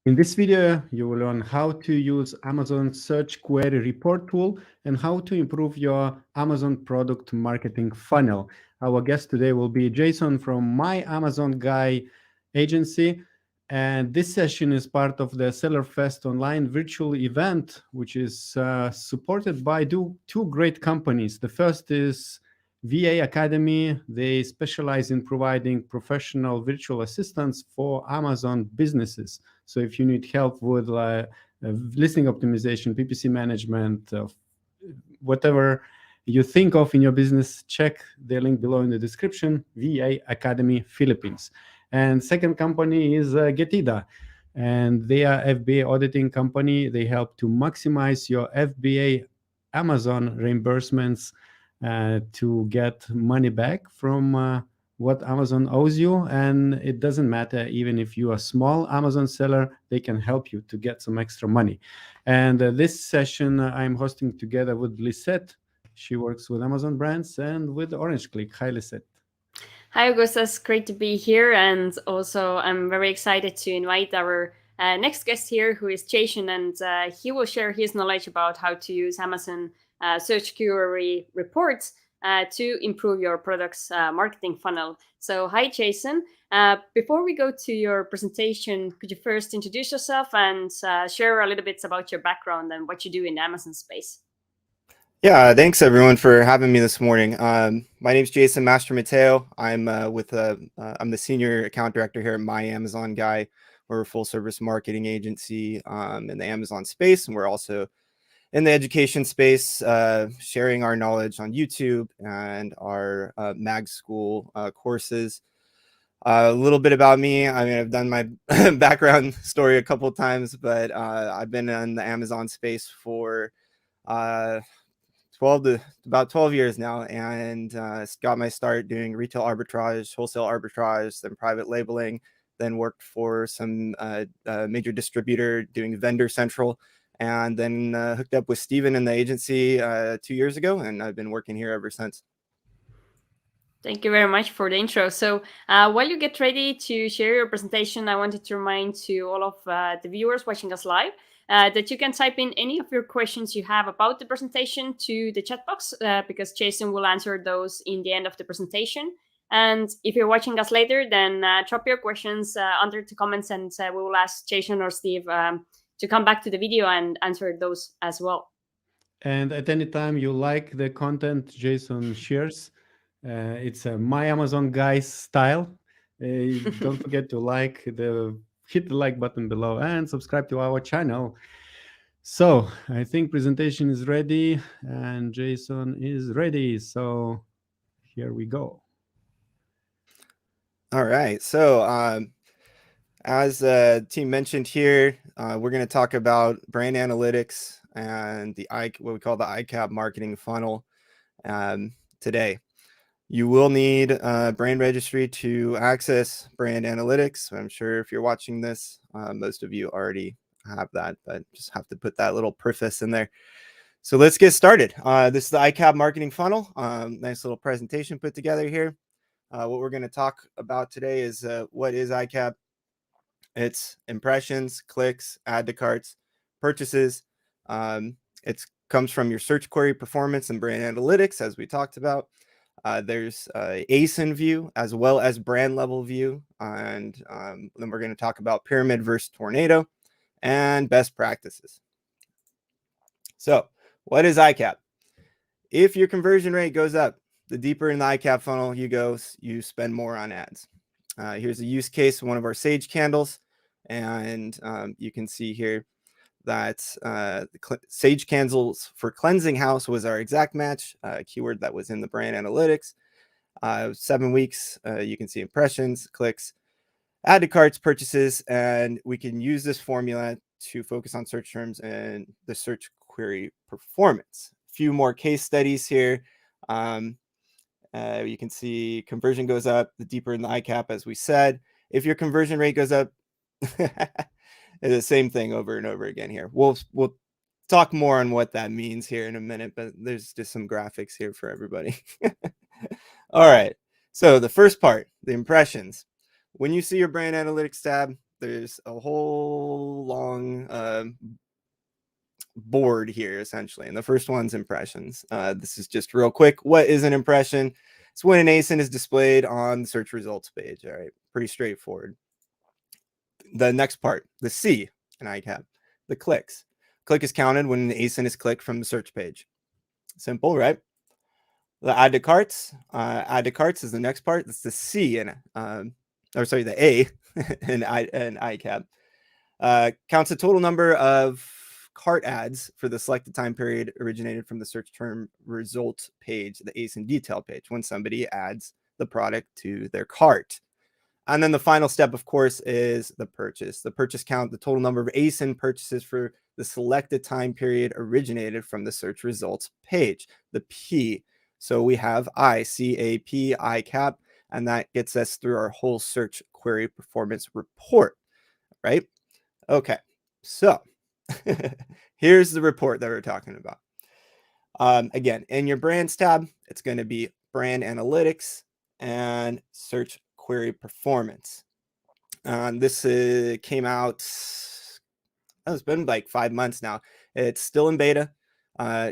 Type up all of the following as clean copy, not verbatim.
In this video, you will learn how to use Amazon Search Query Report tool and how to improve your Amazon product marketing funnel. Our guest today will be Jason from My Amazon Guy agency. And this session is part of the Seller Fest online virtual event, which is supported by two great companies. The first is VA Academy. They specialize in providing professional virtual assistants for Amazon businesses. So if you need help with listing optimization, PPC management, whatever you think of in your business, check the link below in the description, VA Academy Philippines. And second company is Getida. And they are FBA auditing company. They help to maximize your FBA Amazon reimbursements to get money back from what Amazon owes you. And it doesn't matter, even if you are a small Amazon seller, they can help you to get some extra money. And this session I'm hosting together with LISETT. She works with Amazon brands and with Orange Click. Hi, LISETT. Hi, Augustus. Great to be here. And also, I'm very excited to invite our next guest here, who is Jason, and he will share his knowledge about how to use Amazon Search Query reports to improve your product's marketing funnel. So, hi, Jason. Before we go to your presentation, could you first introduce yourself and share a little bit about your background and what you do in the Amazon space? Yeah, thanks everyone for having me this morning. My name is Jason Mastromatteo. I'm I'm the senior account director here at My Amazon Guy. We're a full service marketing agency in the Amazon space, and we're also in the education space, sharing our knowledge on YouTube and our mag school courses. A little bit about me. I mean, I've done my background story a couple of times, but I've been in the Amazon space for 12 years now, and got my start doing retail arbitrage, wholesale arbitrage, then private labeling, then worked for some major distributor doing vendor central, and then hooked up with Steven in the agency 2 years ago, and I've been working here ever since. Thank you very much for the intro. So while you get ready to share your presentation, I wanted to remind to all of the viewers watching us live that you can type in any of your questions you have about the presentation to the chat box because Jason will answer those in the end of the presentation. And if you're watching us later, then drop your questions under the comments, and we will ask Jason or Steve to come back to the video and answer those as well. And at any time you like the content Jason shares, it's a My Amazon Guys style. Don't forget to hit the like button below and subscribe to our channel. So I think presentation is ready and Jason is ready. So here we go. All right. So as the team mentioned here, we're going to talk about brand analytics and what we call the ICAP marketing funnel today. You will need a brand registry to access brand analytics. I'm sure if you're watching this, most of you already have that, but just have to put that little preface in there. So let's get started. This is the ICAP marketing funnel. Nice little presentation put together here. What we're going to talk about today is what is ICAP. It's impressions, clicks, add to carts, purchases. It comes from your search query performance and brand analytics, as we talked about. There's ASIN view as well as brand level view. And then we're going to talk about pyramid versus tornado and best practices. So what is ICAP? If your conversion rate goes up, the deeper in the ICAP funnel you go, you spend more on ads. Here's a use case of one of our Sage candles. And you can see here that Sage candles for cleansing house was our exact match, keyword that was in the brand analytics. 7 weeks, you can see impressions, clicks, add to carts, purchases, and we can use this formula to focus on search terms and the search query performance. A few more case studies here. You can see conversion goes up the deeper in the ICAP, as we said. If your conversion rate goes up, it's the same thing over and over again here. We'll talk more on what that means here in a minute, but there's just some graphics here for everybody. All right. So the first part, the impressions. When you see your brand analytics tab, there's a whole long board here, essentially. And the first one's impressions. This is just real quick. What is an impression? It's when an ASIN is displayed on the search results page. All right, pretty straightforward. The next part, the C in ICAP, the clicks. Click is counted when an ASIN is clicked from the search page. Simple, right? The add to carts. Add to carts is the next part. That's the C in the A in ICAP. Counts the total number of cart ads for the selected time period originated from the search term results page, the ASIN detail page, when somebody adds the product to their cart. And then the final step, of course, is the purchase. The purchase count, the total number of ASIN purchases for the selected time period originated from the search results page, the P. So we have ICAP, ICAP, and that gets us through our whole search query performance report, right? Okay, so here's the report that we're talking about. Again, in your brands tab, it's going to be brand analytics and search query performance. This came out, it's been like 5 months now. It's still in beta.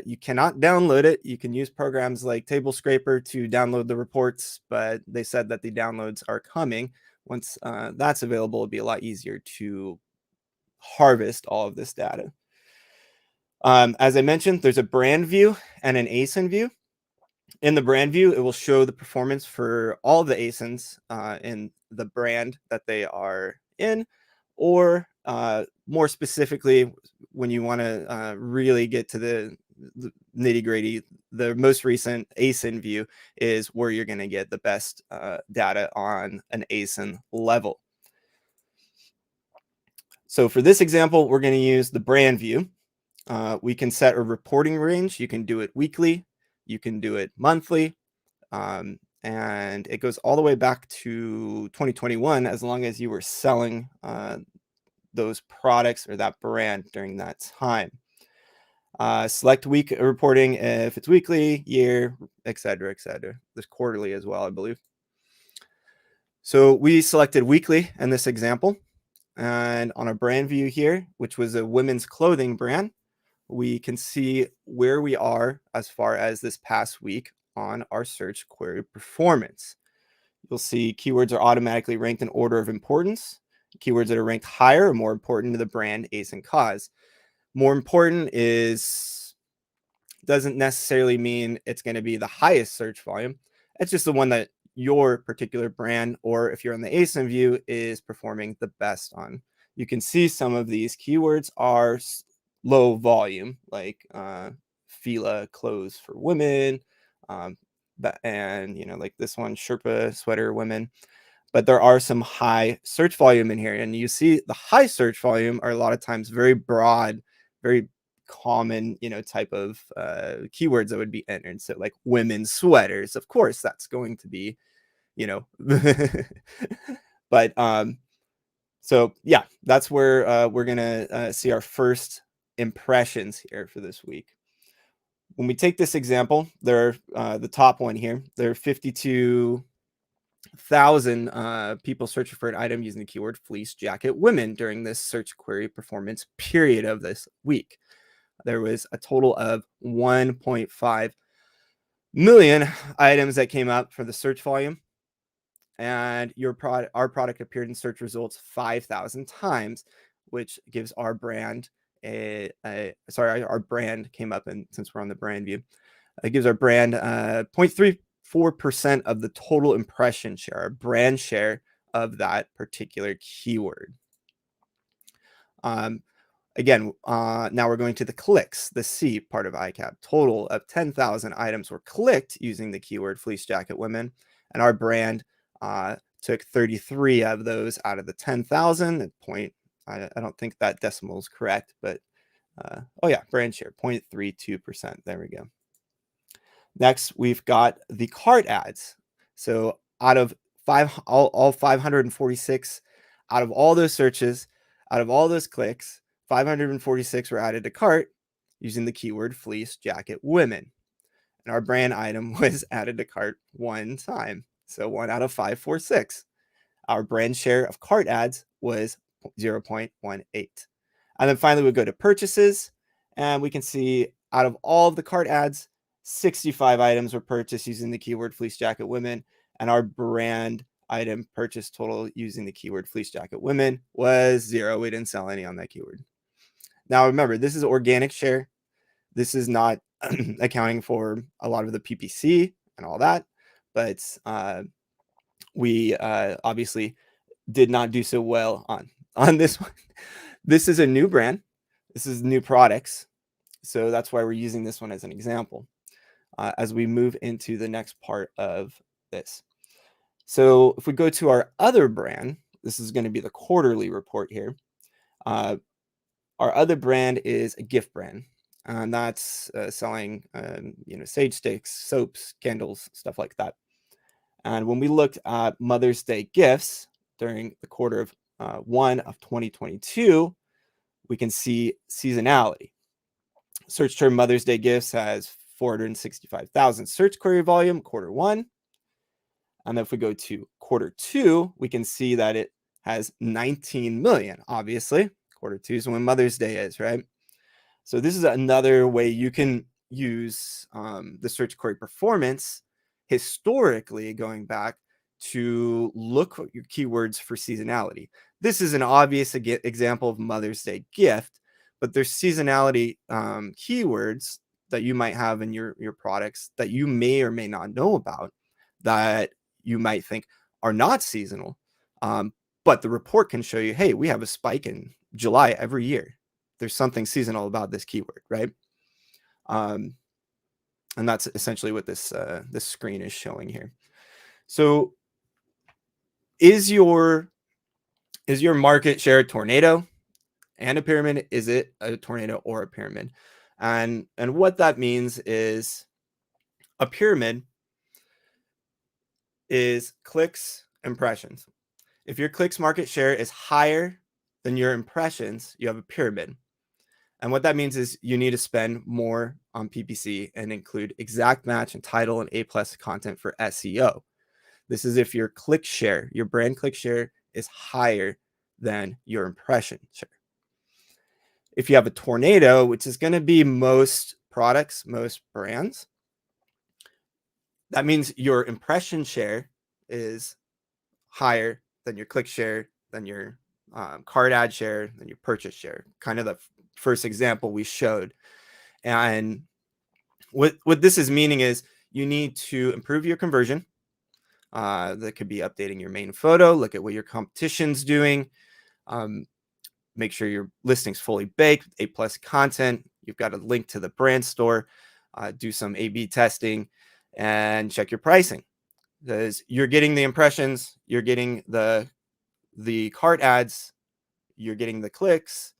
You cannot download it. You can use programs like Table Scraper to download the reports, but they said that the downloads are coming. Once that's available, it'll be a lot easier to harvest all of this data. As I mentioned, there's a brand view and an ASIN view. In the brand view, it will show the performance for all of the ASINs in the brand that they are in, or more specifically, when you want to really get to the nitty-gritty, the most recent ASIN view is where you're going to get the best data on an ASIN level. So for this example, we're going to use the brand view. We can set a reporting range. You can do it weekly. You can do it monthly. And it goes all the way back to 2021, as long as you were selling those products or that brand during that time. Select week reporting if it's weekly, year, etc., etc. There's quarterly as well, I believe. So we selected weekly in this example. And on our brand view here, which was a women's clothing brand, we can see where we are as far as this past week on our search query performance. You'll see keywords are automatically ranked in order of importance. Keywords that are ranked higher are more important to the brand, ASIN cause. More important doesn't necessarily mean it's going to be the highest search volume. It's just the one that your particular brand, or if you're on the ASIN view, is performing the best on. You can see some of these keywords are low volume, like Fila clothes for women, and like this one, Sherpa sweater women. But there are some high search volume in here, and you see the high search volume are a lot of times very broad, very common, type of keywords that would be entered. So like women's sweaters, of course, that's going to be, but so yeah, that's where we're gonna see our first impressions here for this week. When we take this example, there are the top one here, there are 52,000 people searching for an item using the keyword fleece jacket women during this search query performance period of this week. There was a total of 1.5 million items that came up for the search volume, and our product appeared in search results 5,000 times, which gives our brand our brand came up, and since we're on the brand view, it gives our brand 0.34% of the total impression share, our brand share of that particular keyword. Again, now we're going to the clicks, the C part of ICAP. Total of 10,000 items were clicked using the keyword fleece jacket women, and our brand took 33 of those out of the 10,000. I don't think that decimal is correct, but oh yeah, brand share 0.32%. There we go. Next, we've got the cart ads. So out of all 546, out of all those searches, out of all those clicks, 546 were added to cart using the keyword fleece jacket women. And our brand item was added to cart one time. So 1 out of 546. Our brand share of cart ads was 0.18. And then finally, we go to purchases, and we can see out of all of the cart ads, 65 items were purchased using the keyword fleece jacket women, and our brand item purchase total using the keyword fleece jacket women was 0. We didn't sell any on that keyword. Now, remember, this is organic share. This is not accounting for a lot of the PPC and all that, but we obviously did not do so well on this one. This is a new brand. This is new products. So that's why we're using this one as an example as we move into the next part of this. So if we go to our other brand, this is going to be the quarterly report here. Our other brand is a gift brand, and that's selling, sage sticks, soaps, candles, stuff like that. And when we looked at Mother's Day gifts during the quarter of 1 of 2022, we can see seasonality. Search term Mother's Day gifts has 465,000 search query volume, quarter 1. And if we go to quarter 2, we can see that it has 19 million, obviously. Quarter 2 is when Mother's Day is, right? So this is another way you can use the search query performance historically, going back to look at your keywords for seasonality. This is an obvious example of Mother's Day gift, but there's seasonality keywords that you might have in your products that you may or may not know about, that you might think are not seasonal. But the report can show you, hey, we have a spike in July every year. There's something seasonal about this keyword, right? And that's essentially what this screen is showing here. So is your market share a tornado and a pyramid? Is it a tornado or a pyramid? And what that means is a pyramid is clicks, impressions. If your clicks market share is higher than your impressions, you have a pyramid. And what that means is you need to spend more on PPC and include exact match and title and A+ content for SEO. This is if your click share, your brand click share is higher than your impression share. If you have a tornado, which is going to be most products, most brands, that means your impression share is higher than your click share, than your cart ad share, than your purchase share. Kind of the first example we showed. And what this is meaning is you need to improve your conversion. That could be updating your main photo, look at what your competition's doing, make sure your listing's fully baked, A+ content. You've got a link to the brand store, do some A/B testing, and check your pricing. Because you're getting the impressions, you're getting the cart ads, you're getting the clicks,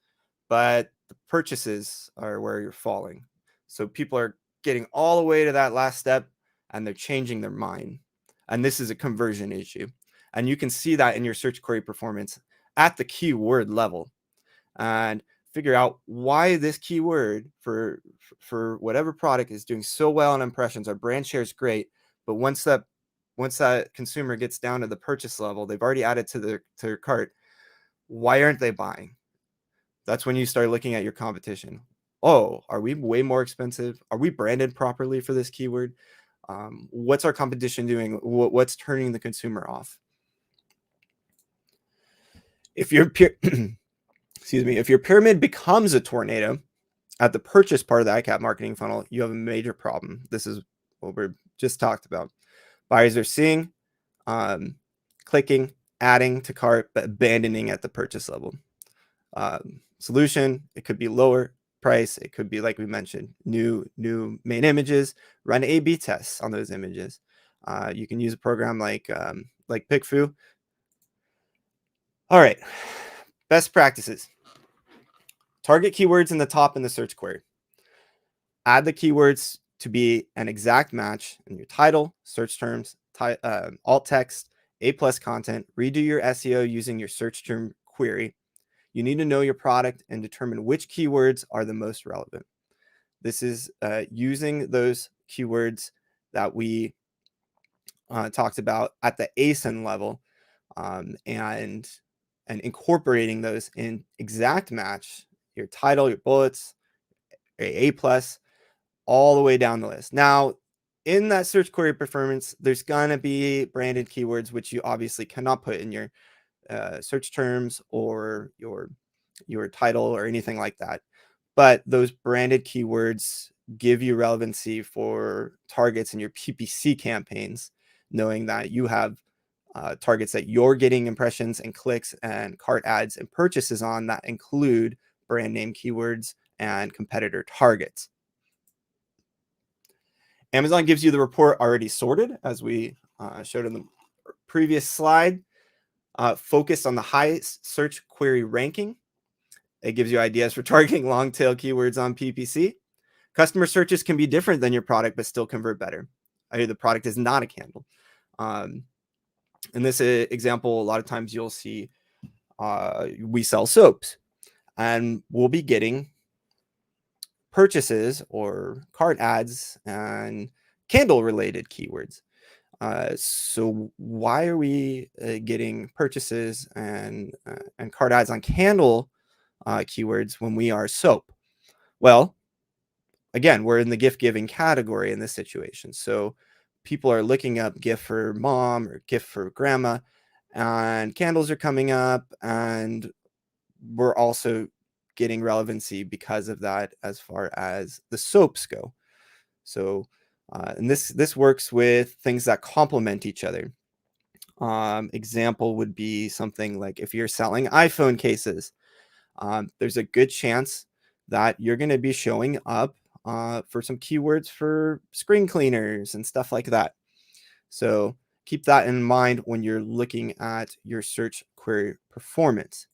but the purchases are where you're falling. So people are getting all the way to that last step and they're changing their mind. And this is a conversion issue. And you can see that in your search query performance at the keyword level, and figure out why this keyword for whatever product is doing so well on impressions. Our brand share is great, but once that consumer gets down to the purchase level, they've already added to their cart. Why aren't they buying? That's when you start looking at your competition. Oh, are we way more expensive? Are we branded properly for this keyword? What's our competition doing? What's turning the consumer off? If your if your pyramid becomes a tornado at the purchase part of the ICAP marketing funnel, you have a major problem. This is what we're just talked about. Buyers are seeing, clicking, adding to cart, but abandoning at the purchase level. Solution, it could be lower price. It could be, like we mentioned, new main images, run A/B tests on those images. You can use a program like PickFu. All right, best practices. Target keywords in the top in the search query. Add the keywords to be an exact match in your title, search terms, alt text, A+ content. Redo your SEO using your search term query. You need to know your product and determine which keywords are the most relevant. This is using those keywords that we talked about at the ASIN level, and and incorporating those in exact match, your title, your bullets, A plus, all the way down the list. Now, in that search query performance, there's gonna be branded keywords, which you obviously cannot put in your search terms or your title or anything like that. But those branded keywords give you relevancy for targets in your PPC campaigns, knowing that you have targets that you're getting impressions and clicks and cart ads and purchases on that include brand name keywords and competitor targets. Amazon gives you the report already sorted, as we showed in the previous slide, focused on the highest search query ranking. It gives you ideas for targeting long tail keywords on PPC. Customer searches can be different than your product, but still convert better. The product is not a candle. In this example, a lot of times you'll see we sell soaps, and we'll be getting purchases or cart ads and candle related keywords. So why are we getting purchases and cart ads on candle keywords when we are soap? Well, again, we're in the gift giving category in this situation. So people are looking up gift for mom or gift for grandma, and candles are coming up, and we're also getting relevancy because of that as far as the soaps go. So and this works with things that complement each other. Example would be something like if you're selling iPhone cases, there's a good chance that you're going to be showing up for some keywords for screen cleaners and stuff like that. So keep that in mind when you're looking at your search query performance.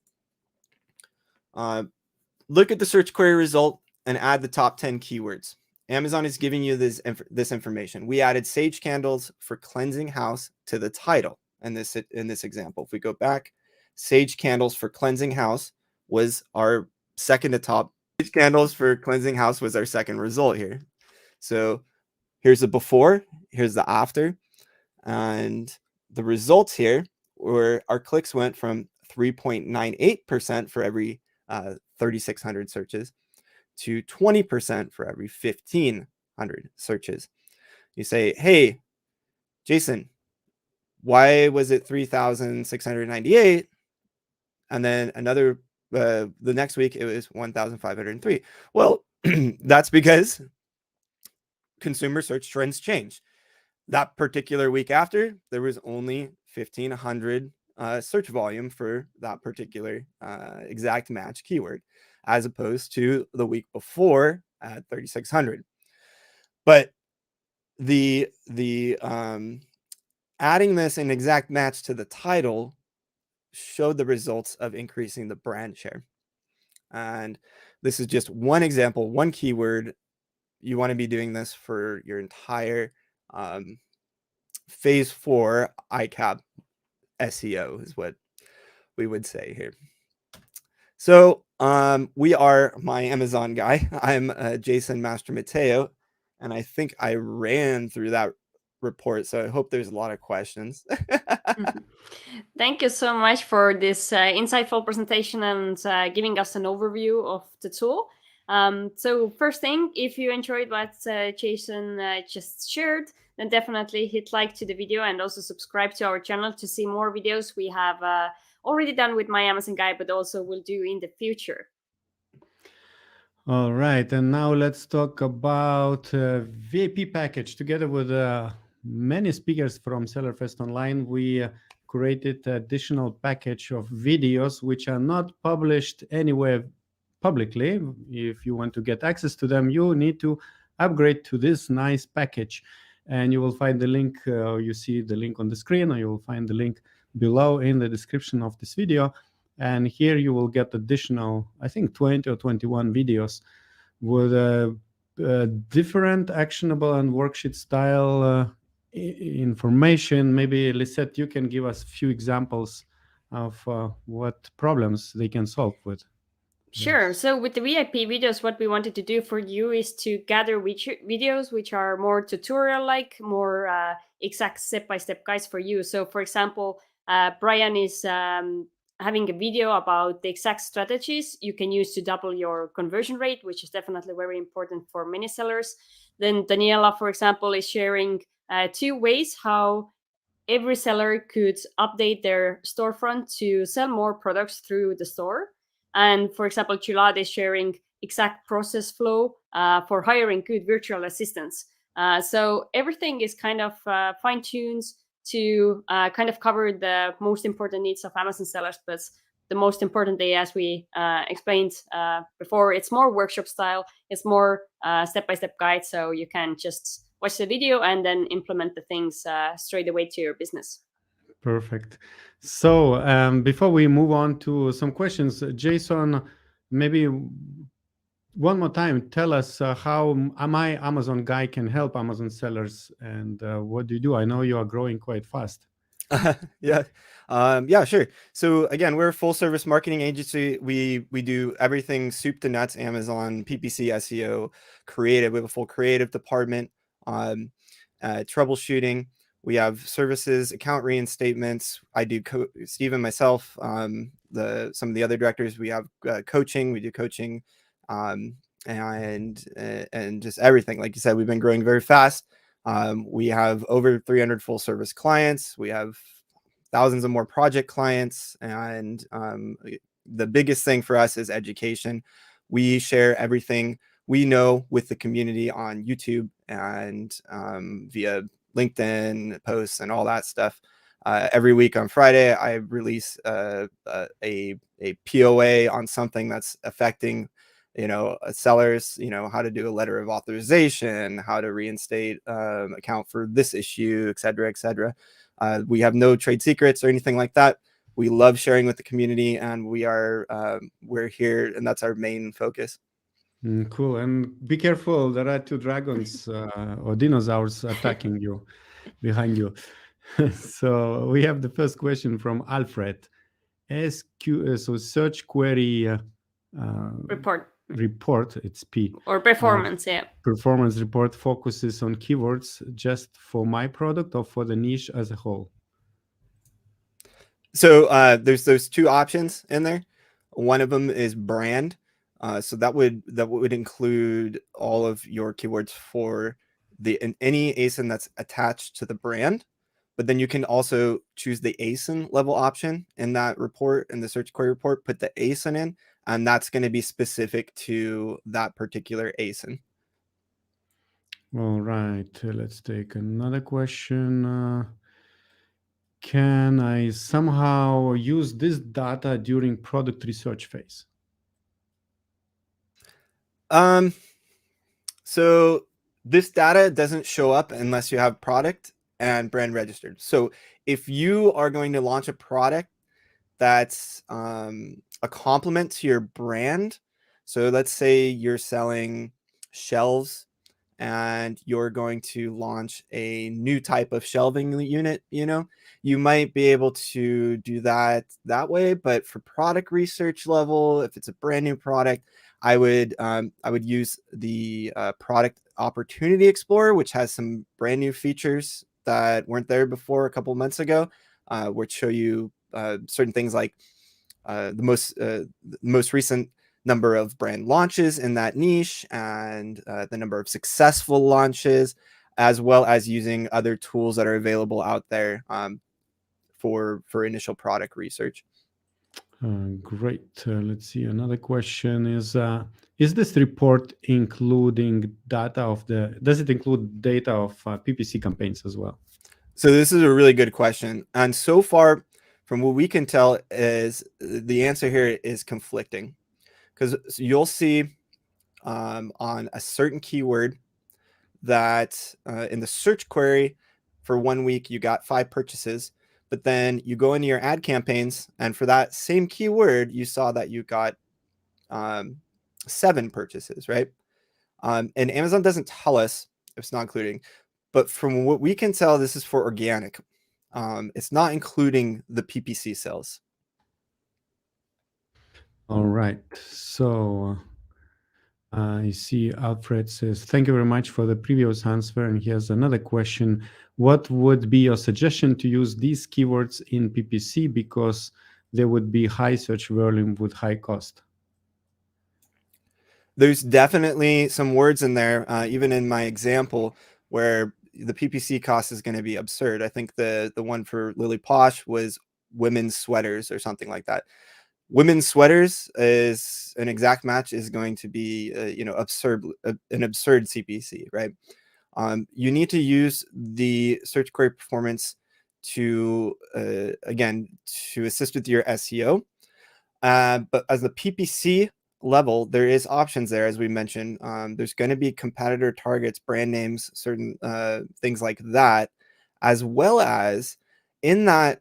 Look at the search query result and add the top 10 keywords. Amazon is giving you this information. We added sage candles for cleansing house to the title in this example. If we go back, sage candles for cleansing house was our second to top. Sage candles for cleansing house was our second result here. So here's the before, here's the after, and the results here were our clicks went from 3.98% for every 3,600 searches to 20% for every 1,500 searches. You say, hey, Jason, why was it 3,698? And then another, the next week it was 1,503. Well, that's because consumer search trends change. That particular week after, there was only 1,500 search volume for that particular exact match keyword, as opposed to the week before at 3,600. But the adding this in exact match to the title showed the results of increasing the brand share. And this is just one example, one keyword. You want to be doing this for your entire phase 4 ICAP SEO is what we would say here. So we are My Amazon Guy. I'm Jason Mastromatteo, and I think I ran through that report, so I hope there's a lot of questions. Thank you so much for this insightful presentation and giving us an overview of the tool. So first thing, if you enjoyed what Jason just shared, then definitely hit like to the video and also subscribe to our channel to see more videos we have already done with My Amazon Guy, but also will do in the future. All right, and now let's talk about VIP package. Together with many speakers from SellerFest Online, we created additional package of videos which are not published anywhere publicly. If you want to get access to them, you need to upgrade to this nice package, and you will find the link. You see the link on the screen, or you will find the link below in the description of this video. And here you will get additional, I think 20 or 21 videos with different actionable and worksheet style information. Maybe Lisette, you can give us a few examples of what problems they can solve with. Sure. So with the VIP videos, what we wanted to do for you is to gather videos which are more tutorial-like, more exact step-by-step guides for you. So for example, Brian is having a video about the exact strategies you can use to double your conversion rate, which is definitely very important for many sellers. Then Daniela, for example, is sharing 2 ways how every seller could update their storefront to sell more products through the store. And for example, Chulad is sharing exact process flow for hiring good virtual assistants. So everything is kind of fine-tuned to kind of cover the most important needs of Amazon sellers. But the most importantly, as we explained before, it's more workshop style. It's more step-by-step guide. So you can just watch the video and then implement the things straight away to your business. Perfect. So before we move on to some questions, Jason, maybe one more time, tell us how my Amazon guy can help Amazon sellers, and what do you do? I know you are growing quite fast. Yeah. Yeah, sure. So again, we're a full service marketing agency. We do everything soup to nuts, Amazon, PPC, SEO, creative. We have a full creative department, troubleshooting. We have services, account reinstatements. I do Steve and myself, some of the other directors, we have coaching. We do coaching, and just everything. Like you said, we've been growing very fast. We have over 300 full service clients. We have thousands of more project clients. And the biggest thing for us is education. We share everything we know with the community on YouTube and via LinkedIn posts and all that stuff. Every week on Friday, I release a POA on something that's affecting sellers, how to do a letter of authorization, how to reinstate account for this issue, et cetera, et cetera. We have no trade secrets or anything like that. We love sharing with the community, and we're here, and that's our main focus. Cool. And be careful, there are 2 dragons or dinosaurs attacking you behind you. So we have the first question from Alfred. So search query report, it's P. Or performance, yeah. Performance report focuses on keywords just for my product or for the niche as a whole? So there's those 2 options in there. One of them is brand. So that would include all of your keywords for any ASIN that's attached to the brand. But then you can also choose the ASIN level option in that report, in the search query report, put the ASIN in, and that's going to be specific to that particular ASIN. All right, let's take another question. Can I somehow use this data during product research phase? So this data doesn't show up unless you have product and brand registered. So if you are going to launch a product that's a complement to your brand, so let's say you're selling shelves and you're going to launch a new type of shelving unit, you might be able to do that way. But for product research level, if it's a brand new product, I would use the product opportunity explorer, which has some brand new features that weren't there before a couple months ago, which show you certain things like the most recent number of brand launches in that niche and the number of successful launches, as well as using other tools that are available out there for initial product research. Great. Let's see. Another question is this report including data does it include data of PPC campaigns as well? So this is a really good question. And so far, from what we can tell, is the answer here is conflicting. Because you'll see on a certain keyword that in the search query for 1 week, you got 5 purchases. But then you go into your ad campaigns, and for that same keyword, you saw that you got 7 purchases, right? And Amazon doesn't tell us if it's not including, but from what we can tell, this is for organic. It's not including the PPC sales. All right. So I see Alfred says, thank you very much for the previous answer. And here's another question. What would be your suggestion to use these keywords in PPC? Because there would be high search volume with high cost? There's definitely some words in there, even in my example, where the PPC cost is going to be absurd. I think the one for Lily Posh was women's sweaters or something like that. Women's sweaters is an exact match is going to be, an absurd CPC, right? You need to use the search query performance to, again, to assist with your SEO. But as the PPC level, there is options there, as we mentioned. There's going to be competitor targets, brand names, certain things like that, as well as in that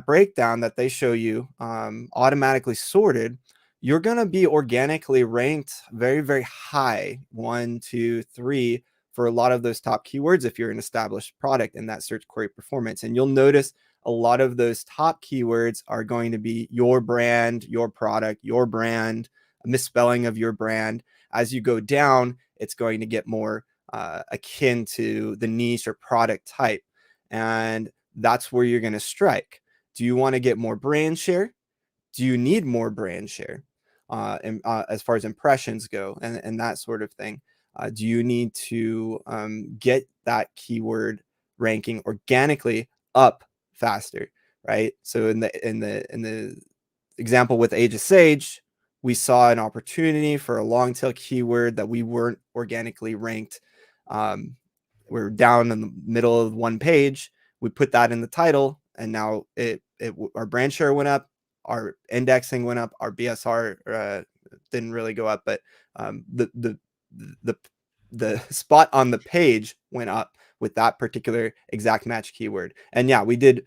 breakdown that they show you, automatically sorted, you're going to be organically ranked very, very high, 1, 2, 3 for a lot of those top keywords if you're an established product in that search query performance. And you'll notice a lot of those top keywords are going to be your brand, your product, your brand, a misspelling of your brand. As you go down, it's going to get more akin to the niche or product type. And that's where you're going to strike. Do you want to get more brand share? Do you need more brand share as far as impressions go and that sort of thing? Do you need to get that keyword ranking organically up faster, right? So in the example with Age of Sage, we saw an opportunity for a long tail keyword that we weren't organically ranked. We're down in the middle of one page. We put that in the title, and now our brand share went up, our indexing went up, our BSR didn't really go up, but the spot on the page went up with that particular exact match keyword. And yeah, we did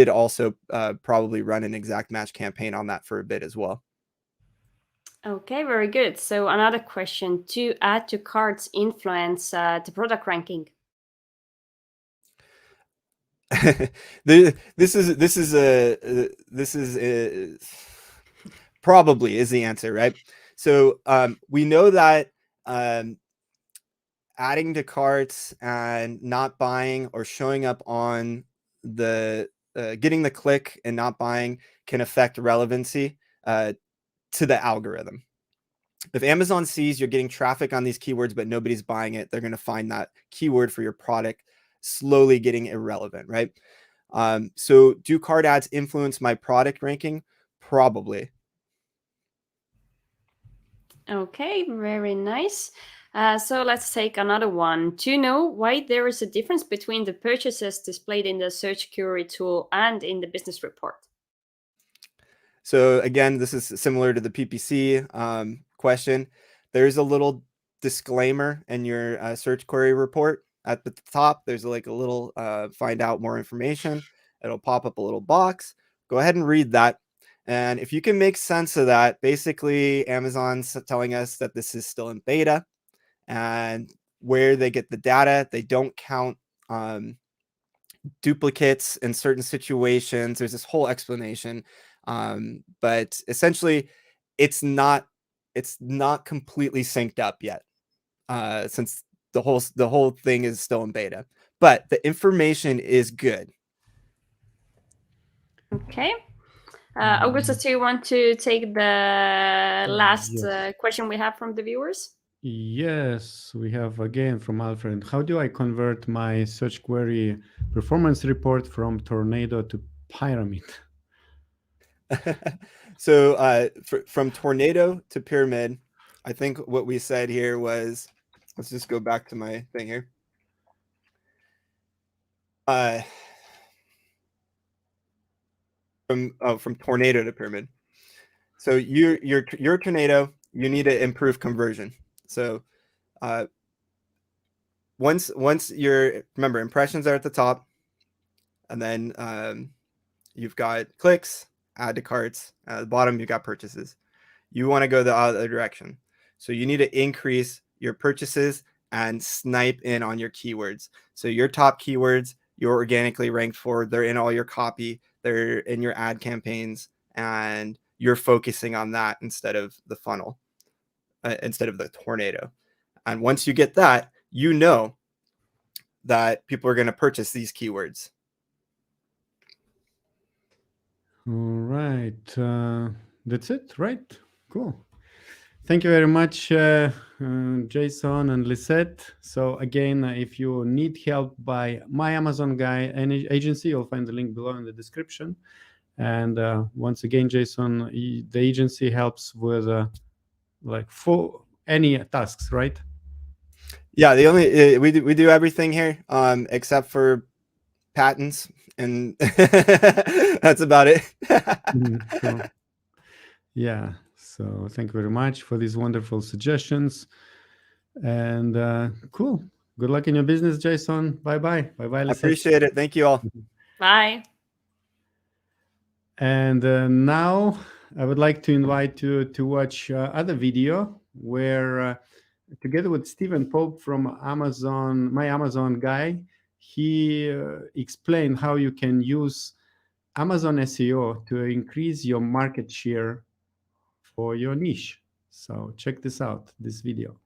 also probably run an exact match campaign on that for a bit as well. Okay, very good. So another question: to add to carts influence the product ranking? This is probably is the answer, right? So we know that adding to carts and not buying or showing up on the getting the click and not buying can affect relevancy to the algorithm. If Amazon sees you're getting traffic on these keywords but nobody's buying it, they're going to find that keyword for your product slowly getting irrelevant, right? So do cart ads influence my product ranking? Probably. Okay, very nice. So let's take another one. Do you know why there is a difference between the purchases displayed in the search query tool and in the business report? So again, this is similar to the PPC question. There's a little disclaimer in your search query report at the top. There's like a little find out more information. It'll pop up a little box. Go ahead and read that. And if you can make sense of that, basically Amazon's telling us that this is still in beta, and where they get the data, they don't count duplicates in certain situations. There's this whole explanation. But essentially it's not completely synced up yet, since the whole thing is still in beta, but the information is good. Okay. Augustus, do you want to take the last Yes. question we have from the viewers? Yes, we have again from Alfred. How do I convert my search query performance report from tornado to pyramid? So from tornado to pyramid, I think what we said here was, let's just go back to my thing here. From tornado to pyramid. So your tornado, you need to improve conversion. So once remember, impressions are at the top, and then you've got clicks, add to carts. At the bottom, you've got purchases. You want to go the other direction. So you need to increase your purchases and snipe in on your keywords. So your top keywords, you're organically ranked for, they're in all your copy, they're in your ad campaigns, and you're focusing on that instead of the funnel, instead of the tornado. And once you get that, you know that people are going to purchase these keywords. All right. That's it, right? Cool. Thank you very much, Jason and Lisette. So again, if you need help by My Amazon Guy agency, you'll find the link below in the description. And once again, Jason, the agency helps with like for any tasks, right? Yeah, the only we do everything here except for patents, and that's about it. Cool. Yeah. So thank you very much for these wonderful suggestions. And cool. Good luck in your business, Jason. Bye-bye. Bye-bye, I Lisette. appreciate it. Thank you all. Bye. And now I would like to invite you to watch other video where together with Stephen Pope from Amazon, My Amazon Guy, he explained how you can use Amazon SEO to increase your market share for your niche. So check this out, this video.